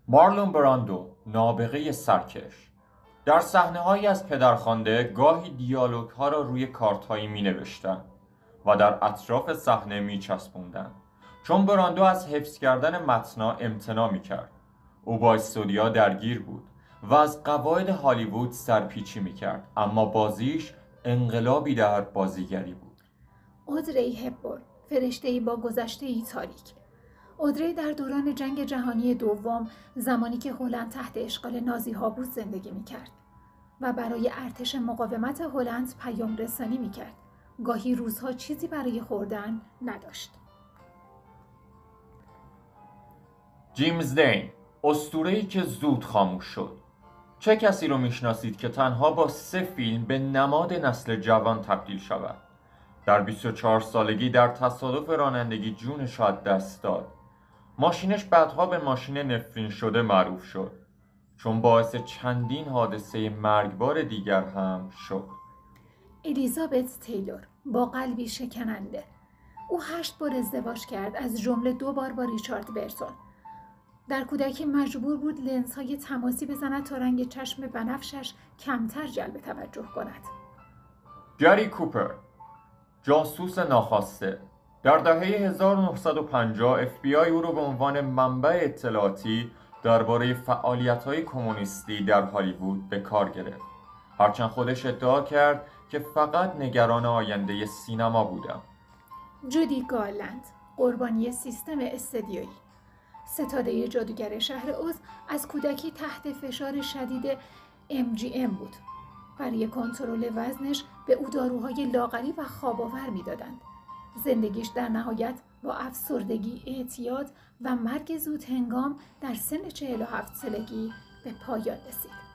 مارلون براندو، نابغه سرکش، در صحنه‌هایی از پدرخوانده گاهی دیالوگ‌ها را روی کارت‌هایی می‌نوشتند و در اطراف صحنه می‌چسباندند. چون براندو از حفظ کردن متن‌ها امتناع می‌کرد، او با استودیوها درگیر بود و از قواعد هالیوود سرپیچی می‌کرد، اما بازیش انقلابی در بازیگری بود. اودری هپبورن، فرشته‌ای با گذشته‌ای تاریک. اودری در دوران جنگ جهانی دوم، زمانی که هلند تحت اشغال نازی‌ها بود زندگی می‌کرد و برای ارتش مقاومت هلند پیام رسانی می‌کرد. گاهی روزها چیزی برای خوردن نداشت. جیمز دین، اسطوره‌ای که زود خاموش شد. چه کسی رو میشناسید که تنها با 3 فیلم به نماد نسل جوان تبدیل شود؟ در 24 سالگی در تصادف رانندگی جونش را از دست داد. ماشینش بعدها به ماشین نفرین شده معروف شد، چون باعث چندین حادثه مرگبار دیگر هم شد. الیزابت تیلور، با قلبی شکننده. او 8 بار ازدواج کرد، از جمله 2 بار با ریچارد برتون. در کودکی مجبور بود لنزهای تماسی بزند تا رنگ چشم بنفشش کمتر جلب توجه کند. گری کوپر، جاسوس ناخواسته، در دهه 1950 FBI او را به عنوان منبع اطلاعاتی درباره فعالیت‌های کمونیستی در هالیوود به کار گرفت. هرچند خودش ادعا کرد که فقط نگران آینده سینما بودم. جودی گارلند، قربانی سیستم استدیویی. ستاره جادوگر شهر اوز از کودکی تحت فشار شدید MGM بود. برای کنترل وزنش به او داروهای لاغری و خواب‌آور می‌دادند. زندگیش در نهایت با افسردگی، اعتیاد و مرگ زود هنگام در سن 47 سالگی به پایان رسید.